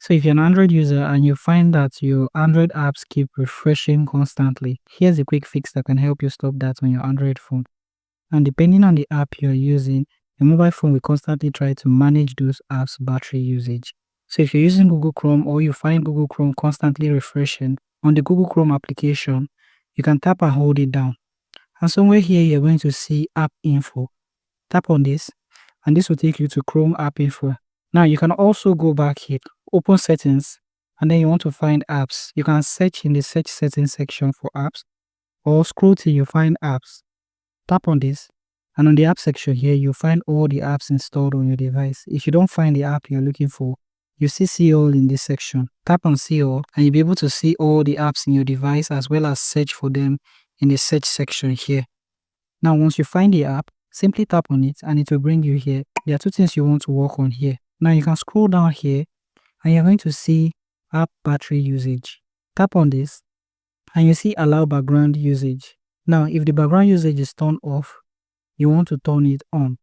So if you're an Android user and you find that your Android apps keep refreshing constantly, here's a quick fix that can help you stop that on your Android phone. And depending on the app you're using, your mobile phone will constantly try to manage those apps' battery usage. So if you're using Google Chrome or you find Google Chrome constantly refreshing, on the Google Chrome application, you can tap and hold it down. And somewhere here, you're going to see App Info. Tap on this, and this will take you to Chrome App Info. Now, you can also go back here, open Settings, and then you want to find apps. You can search in the Search Settings section for apps, or scroll till you find apps. Tap on this, and on the app section here, you'll find all the apps installed on your device. If you don't find the app you're looking for, you see all in this section. Tap on see all, and you'll be able to see all the apps in your device as well as search for them in the search section here. Now, once you find the app, simply tap on it and it will bring you here. There are two things you want to work on here. Now, you can scroll down here and you're going to see app battery usage. Tap on this and you see allow background usage. Now, if the background usage is turned off, you want to turn it on.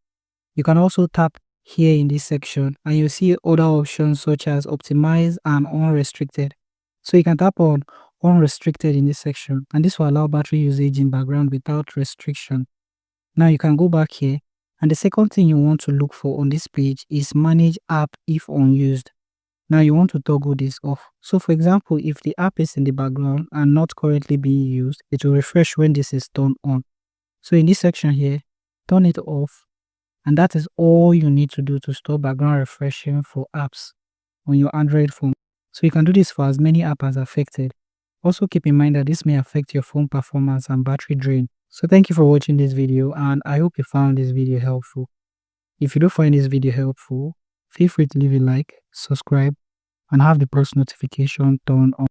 You can also tap here in this section and you see other options such as optimize and unrestricted. So you can tap on unrestricted in this section, and this will allow battery usage in background without restriction. Now you can go back here, and the second thing you want to look for on this page is manage app if unused. Now you want to toggle this off. So for example, if the app is in the background and not currently being used, it will refresh when this is turned on. So in this section here, turn it off, and that is all you need to do to stop background refreshing for apps on your Android phone. So you can do this for as many apps as affected. Also keep in mind that this may affect your phone performance and battery drain. So thank you for watching this video, and I hope you found this video helpful. If you do find this video helpful, feel free to leave a like, subscribe, and have the post notification turned on.